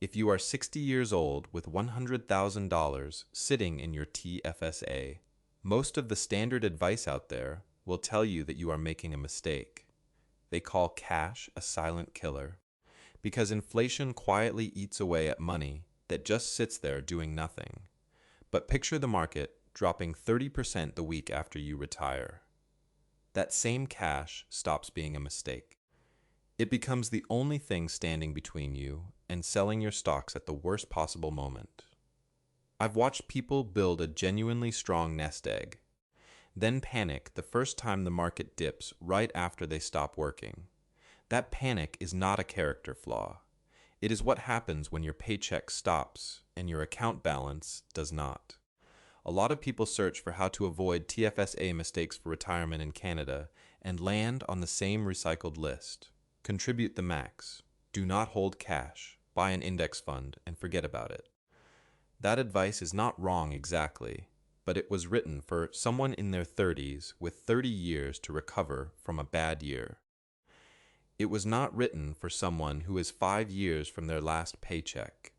If you are 60 years old with $100,000 sitting in your TFSA, most of the standard advice out there will tell you that you are making a mistake. They call cash a silent killer because inflation quietly eats away at money that just sits there doing nothing. But picture the market dropping 30% the week after you retire. That same cash stops being a mistake. It becomes the only thing standing between you and selling your stocks at the worst possible moment. I've watched people build a genuinely strong nest egg, then panic the first time the market dips right after they stop working. That panic is not a character flaw. It is what happens when your paycheck stops and your account balance does not. A lot of people search for how to avoid TFSA mistakes for retirement in Canada and land on the same recycled list. Contribute the max. Do not hold cash. Buy an index fund and forget about it. That advice is not wrong exactly, but it was written for someone in their 30s with 30 years to recover from a bad year. It was not written for someone who is 5 years from their last paycheck.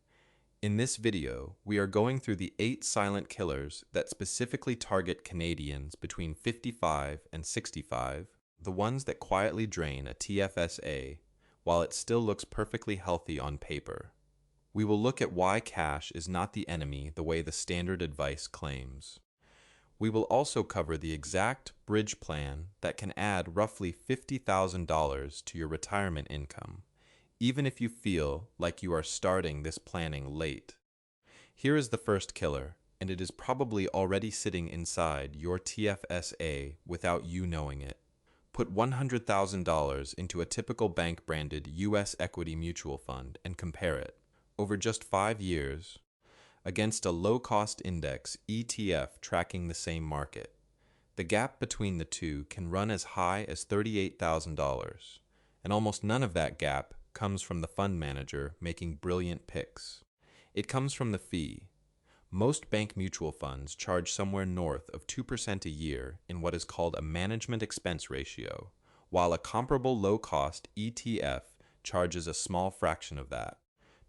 In this video, we are going through the 8 silent killers that specifically target Canadians between 55 and 65, the ones that quietly drain a TFSA while it still looks perfectly healthy on paper. We will look at why cash is not the enemy the way the standard advice claims. We will also cover the exact bridge plan that can add roughly $50,000 to your retirement income, even if you feel like you are starting this planning late. Here is the first killer, and it is probably already sitting inside your TFSA without you knowing it. Put $100,000 into a typical bank-branded U.S. equity mutual fund and compare it, over just 5 years, against a low-cost index ETF tracking the same market. The gap between the two can run as high as $38,000, and almost none of that gap comes from the fund manager making brilliant picks. It comes from the fee. Most bank mutual funds charge somewhere north of 2% a year in what is called a management expense ratio, while a comparable low-cost ETF charges a small fraction of that.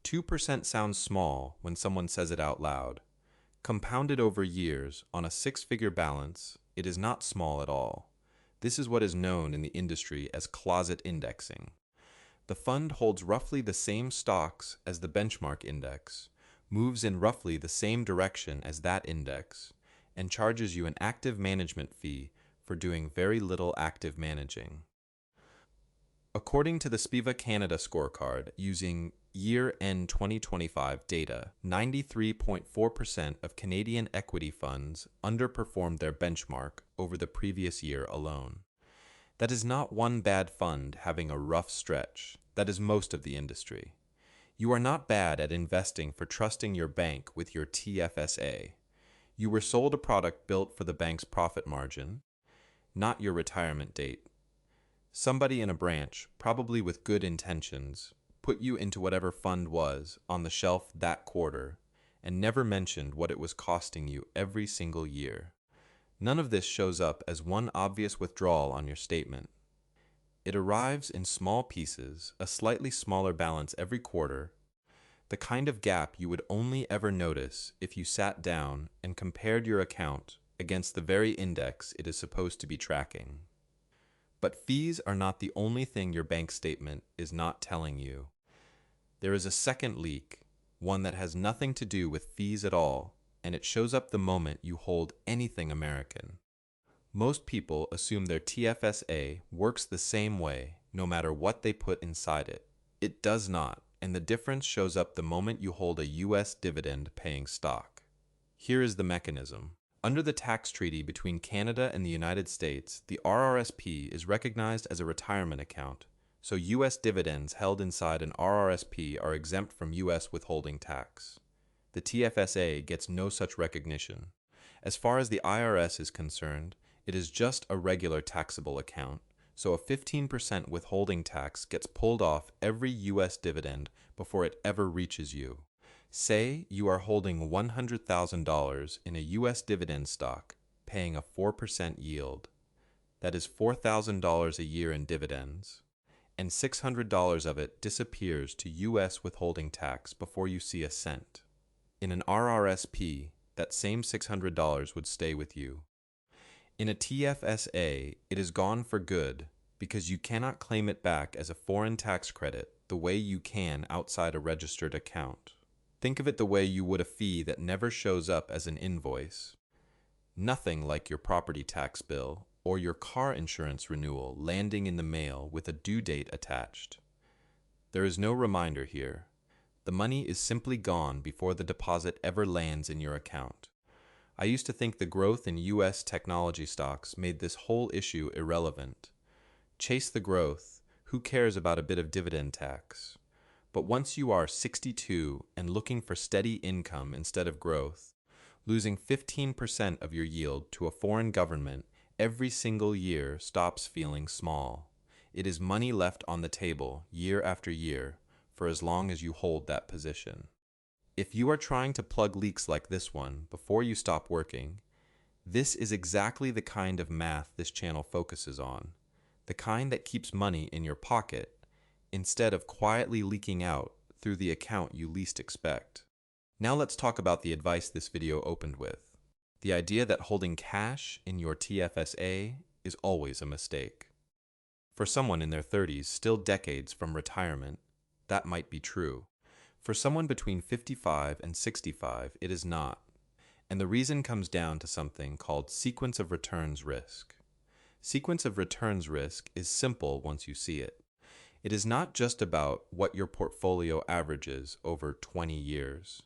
2% sounds small when someone says it out loud. Compounded over years on a 6-figure balance, it is not small at all. This is what is known in the industry as closet indexing. The fund holds roughly the same stocks as the benchmark index, moves in roughly the same direction as that index, and charges you an active management fee for doing very little active managing. According to the SPIVA Canada scorecard, using year-end 2025 data, 93.4% of Canadian equity funds underperformed their benchmark over the previous year alone. That is not one bad fund having a rough stretch. That is most of the industry. You are not bad at investing for trusting your bank with your TFSA. You were sold a product built for the bank's profit margin, not your retirement date. Somebody in a branch, probably with good intentions, put you into whatever fund was on the shelf that quarter and never mentioned what it was costing you every single year. None of this shows up as one obvious withdrawal on your statement. It arrives in small pieces, a slightly smaller balance every quarter, the kind of gap you would only ever notice if you sat down and compared your account against the very index it is supposed to be tracking. But fees are not the only thing your bank statement is not telling you. There is a second leak, one that has nothing to do with fees at all, and it shows up the moment you hold anything American. Most people assume their TFSA works the same way, no matter what they put inside it. It does not, and the difference shows up the moment you hold a U.S. dividend-paying stock. Here is the mechanism. Under the tax treaty between Canada and the United States, the RRSP is recognized as a retirement account, so U.S. dividends held inside an RRSP are exempt from U.S. withholding tax. The TFSA gets no such recognition. As far as the IRS is concerned, it is just a regular taxable account, so a 15% withholding tax gets pulled off every U.S. dividend before it ever reaches you. Say you are holding $100,000 in a U.S. dividend stock, paying a 4% yield. That is $4,000 a year in dividends. and $600 of it disappears to U.S. withholding tax before you see a cent. In an RRSP, that same $600 would stay with you. In a TFSA, it is gone for good because you cannot claim it back as a foreign tax credit the way you can outside a registered account. Think of it the way you would a fee that never shows up as an invoice. Nothing like your property tax bill or your car insurance renewal landing in the mail with a due date attached. There is no reminder here. The money is simply gone before the deposit ever lands in your account. I used to think the growth in U.S. technology stocks made this whole issue irrelevant. Chase the growth, who cares about a bit of dividend tax? But once you are 62 and looking for steady income instead of growth, losing 15% of your yield to a foreign government every single year stops feeling small. It is money left on the table year after year for as long as you hold that position. If you are trying to plug leaks like this one before you stop working, this is exactly the kind of math this channel focuses on, the kind that keeps money in your pocket instead of quietly leaking out through the account you least expect. Now let's talk about the advice this video opened with. The idea that holding cash in your TFSA is always a mistake. For someone in their 30s, still decades from retirement, that might be true. For someone between 55 and 65, it is not. And the reason comes down to something called sequence of returns risk. Sequence of returns risk is simple once you see it. It is not just about what your portfolio averages over 20 years.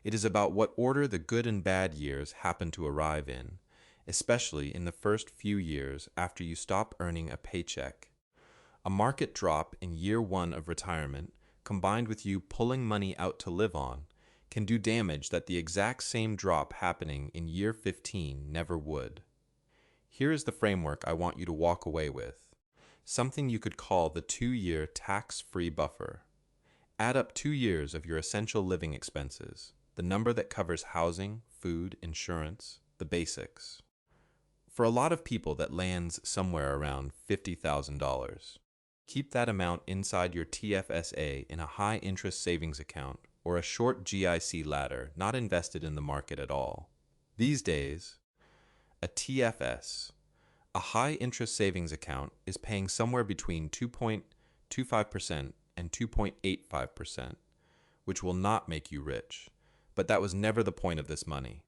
It is about what order the good and bad years happen to arrive in, especially in the first few years after you stop earning a paycheck. A market drop in year one of retirement, combined with you pulling money out to live on, can do damage that the exact same drop happening in year 15 never would. Here is the framework I want you to walk away with. Something you could call the 2-year tax-free buffer. Add up 2 years of your essential living expenses, the number that covers housing, food, insurance, the basics. For a lot of people, that lands somewhere around $50,000. Keep that amount inside your TFSA in a high-interest savings account or a short GIC ladder not invested in the market at all. These days, a TFS, a high-interest savings account, is paying somewhere between 2.25% and 2.85%, which will not make you rich, but that was never the point of this money.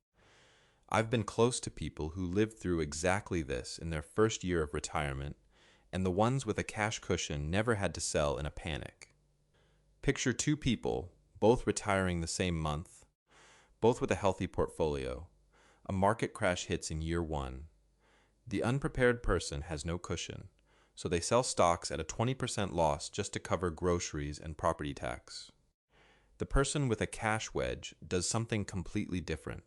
I've been close to people who lived through exactly this in their first year of retirement, and the ones with a cash cushion never had to sell in a panic. Picture two people, both retiring the same month, both with a healthy portfolio. A market crash hits in year one. The unprepared person has no cushion, so they sell stocks at a 20% loss just to cover groceries and property tax. The person with a cash wedge does something completely different.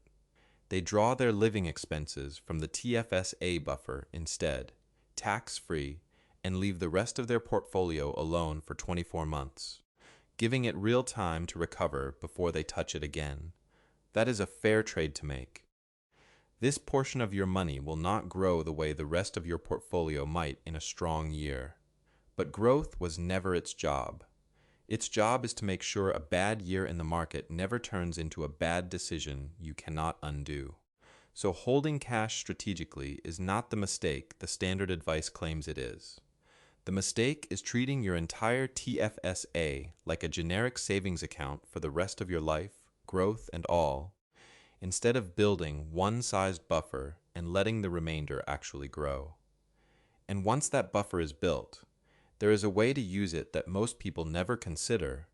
They draw their living expenses from the TFSA buffer instead, tax-free, and leave the rest of their portfolio alone for 24 months, giving it real time to recover before they touch it again. That is a fair trade to make. This portion of your money will not grow the way the rest of your portfolio might in a strong year. But growth was never its job. Its job is to make sure a bad year in the market never turns into a bad decision you cannot undo. So holding cash strategically is not the mistake the standard advice claims it is. The mistake is treating your entire TFSA like a generic savings account for the rest of your life, growth and all, instead of building one-sized buffer and letting the remainder actually grow. And once that buffer is built, there is a way to use it that most people never consider,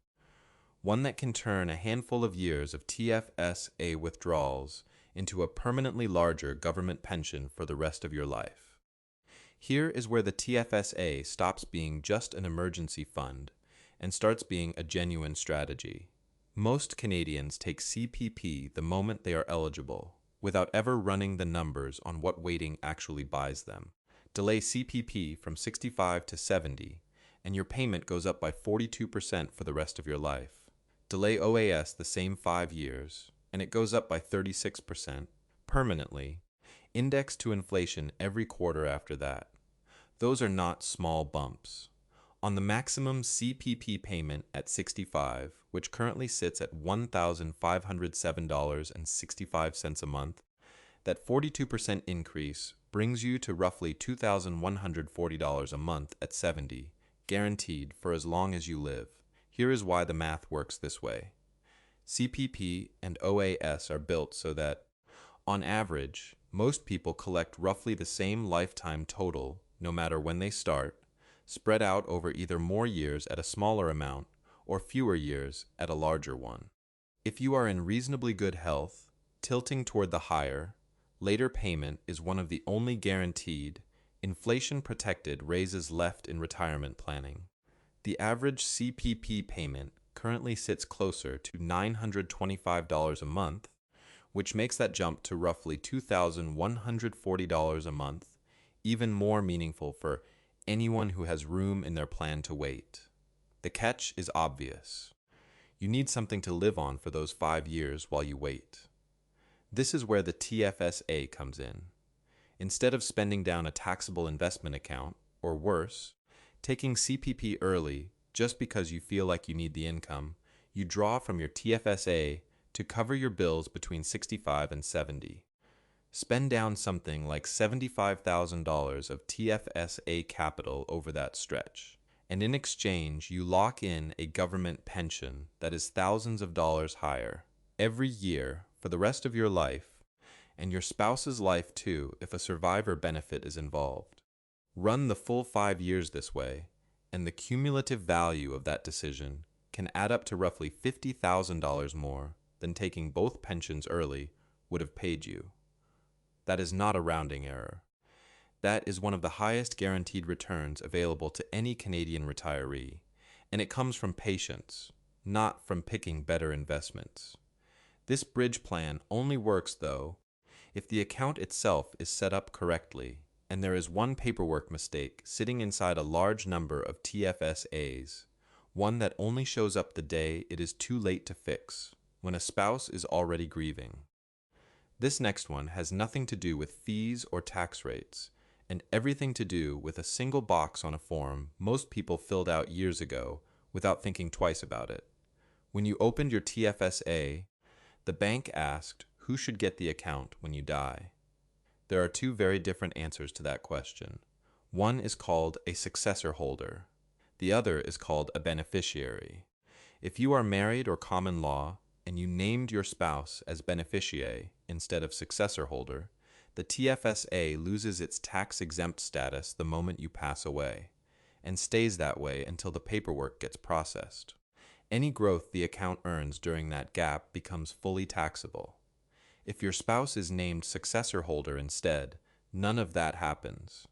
one that can turn a handful of years of TFSA withdrawals into a permanently larger government pension for the rest of your life. Here is where the TFSA stops being just an emergency fund and starts being a genuine strategy. Most Canadians take CPP the moment they are eligible, without ever running the numbers on what waiting actually buys them. Delay CPP from 65 to 70, and your payment goes up by 42% for the rest of your life. Delay OAS the same 5 years, and it goes up by 36%, permanently, indexed to inflation every quarter after that. Those are not small bumps. On the maximum CPP payment at 65, which currently sits at $1,507.65 a month, that 42% increase brings you to roughly $2,140 a month at 70, guaranteed for as long as you live. Here is why the math works this way. CPP and OAS are built so that, on average, most people collect roughly the same lifetime total, no matter when they start, spread out over either more years at a smaller amount or fewer years at a larger one. If you are in reasonably good health, tilting toward the higher, later payment is one of the only guaranteed, inflation-protected raises left in retirement planning. The average CPP payment currently sits closer to $925 a month, which makes that jump to roughly $2,140 a month even more meaningful for anyone who has room in their plan to wait. The catch is obvious. You need something to live on for those 5 years while you wait. This is where the TFSA comes in. Instead of spending down a taxable investment account, or worse, taking CPP early just because you feel like you need the income, you draw from your TFSA to cover your bills between 65 and 70. Spend down something like $75,000 of TFSA capital over that stretch, and in exchange you lock in a government pension that is thousands of dollars higher every year for the rest of your life, and your spouse's life too if a survivor benefit is involved. Run the full 5 years this way, and the cumulative value of that decision can add up to roughly $50,000 more than taking both pensions early would have paid you. That is not a rounding error. That is one of the highest guaranteed returns available to any Canadian retiree, and it comes from patience, not from picking better investments. This bridge plan only works, though, if the account itself is set up correctly, and there is one paperwork mistake sitting inside a large number of TFSAs, one that only shows up the day it is too late to fix, when a spouse is already grieving. This next one has nothing to do with fees or tax rates, and everything to do with a single box on a form most people filled out years ago without thinking twice about it. When you opened your TFSA, the bank asked who should get the account when you die. There are 2 very different answers to that question. One is called a successor holder. The other is called a beneficiary. If you are married or common law, and you named your spouse as beneficiary instead of successor holder, the TFSA loses its tax-exempt status the moment you pass away, and stays that way until the paperwork gets processed. Any growth the account earns during that gap becomes fully taxable. If your spouse is named successor holder instead, none of that happens.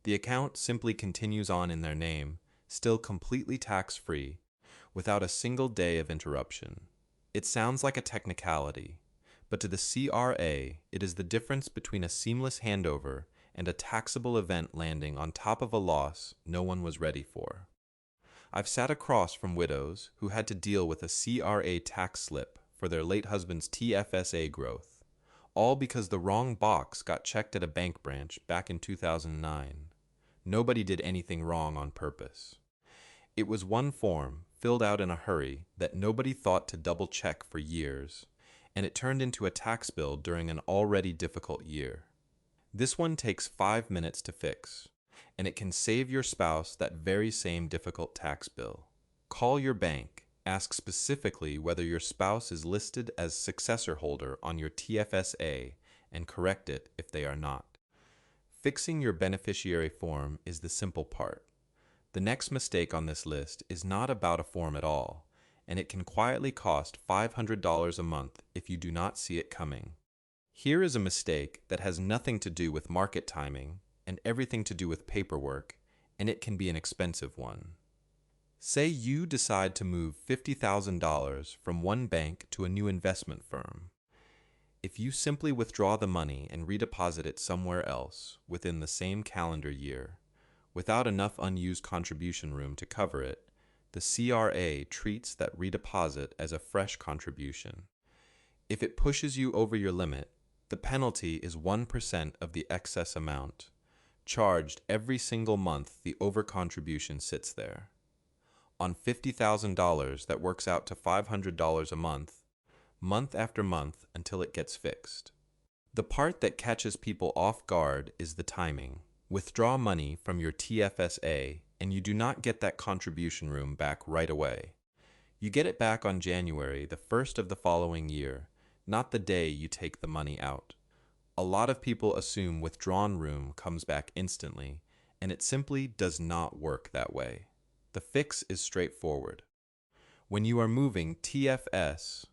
The account simply continues on in their name, still completely tax-free, without a single day of interruption. It sounds like a technicality, but to the CRA, it is the difference between a seamless handover and a taxable event landing on top of a loss no one was ready for. I've sat across from widows who had to deal with a CRA tax slip for their late husband's TFSA growth, all because the wrong box got checked at a bank branch back in 2009. Nobody did anything wrong on purpose. It was one form, filled out in a hurry, that nobody thought to double-check for years, and it turned into a tax bill during an already difficult year. This one takes 5 minutes to fix, and it can save your spouse that very same difficult tax bill. Call your bank, ask specifically whether your spouse is listed as successor holder on your TFSA, and correct it if they are not. Fixing your beneficiary form is the simple part. The next mistake on this list is not about a form at all, and it can quietly cost $500 a month if you do not see it coming. Here is a mistake that has nothing to do with market timing and everything to do with paperwork, and it can be an expensive one. Say you decide to move $50,000 from one bank to a new investment firm. If you simply withdraw the money and redeposit it somewhere else within the same calendar year, without enough unused contribution room to cover it, the CRA treats that redeposit as a fresh contribution. If it pushes you over your limit, the penalty is 1% of the excess amount, charged every single month the overcontribution sits there. on $50,000 that works out to $500 a month after month until it gets fixed. The part that catches people off guard is the timing. Withdraw money from your TFSA and you do not get that contribution room back right away. You get it back on January the 1st of the following year, not the day you take the money out. A lot of people assume withdrawn room comes back instantly, and it simply does not work that way. The fix is straightforward. When you are moving TFSA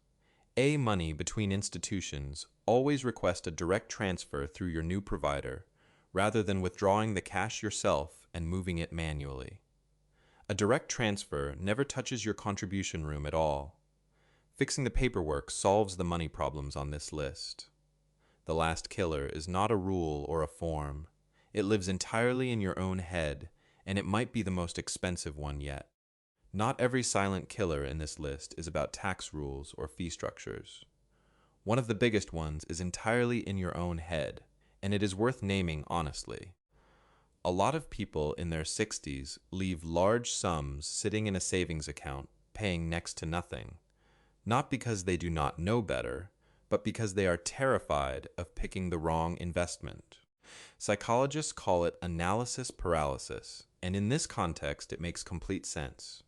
money between institutions, always request a direct transfer through your new provider, rather than withdrawing the cash yourself and moving it manually. A direct transfer never touches your contribution room at all. Fixing the paperwork solves the money problems on this list. The last killer is not a rule or a form. It lives entirely in your own head, and it might be the most expensive one yet. Not every silent killer in this list is about tax rules or fee structures. One of the biggest ones is entirely in your own head, and it is worth naming honestly. A lot of people in their 60s leave large sums sitting in a savings account, paying next to nothing, not because they do not know better, but because they are terrified of picking the wrong investment. Psychologists call it analysis paralysis, and in this context it makes complete sense.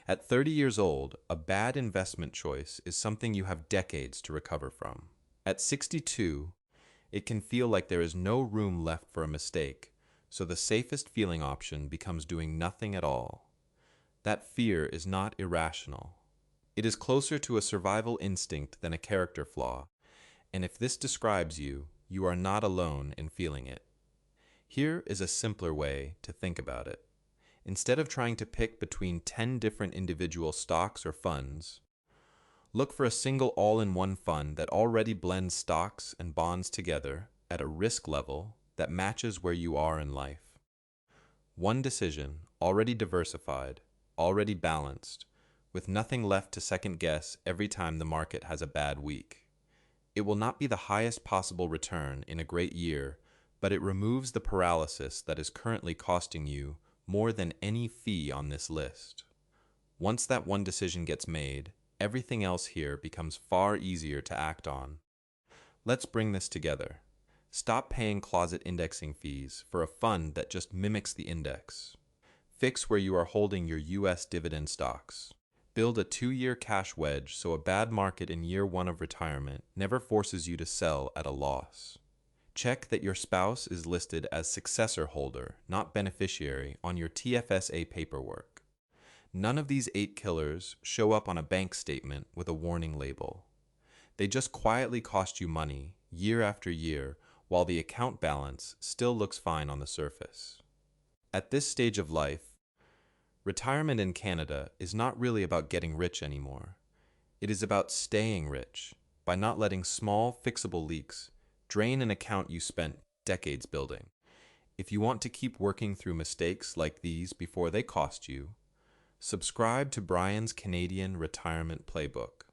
At 30 years old, a bad investment choice is something you have decades to recover from. At 62, it can feel like there is no room left for a mistake, so the safest feeling option becomes doing nothing at all. That fear is not irrational. It is closer to a survival instinct than a character flaw, and if this describes you, you are not alone in feeling it. Here is a simpler way to think about it. Instead of trying to pick between 10 different individual stocks or funds, look for a single all-in-one fund that already blends stocks and bonds together at a risk level that matches where you are in life. One decision, already diversified, already balanced, with nothing left to second guess every time the market has a bad week. It will not be the highest possible return in a great year, but it removes the paralysis that is currently costing you more than any fee on this list. Once that one decision gets made, everything else here becomes far easier to act on. Let's bring this together. Stop paying closet indexing fees for a fund that just mimics the index. Fix where you are holding your U.S. dividend stocks. Build a 2-year cash wedge so a bad market in year 1 of retirement never forces you to sell at a loss. Check that your spouse is listed as successor holder, not beneficiary, on your TFSA paperwork. None of these 8 killers show up on a bank statement with a warning label. They just quietly cost you money, year after year, while the account balance still looks fine on the surface. At this stage of life, retirement in Canada is not really about getting rich anymore. It is about staying rich by not letting small, fixable leaks drain an account you spent decades building. If you want to keep working through mistakes like these before they cost you, subscribe to Brian's Canadian Retirement Playbook.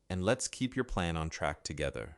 And let's keep your plan on track together.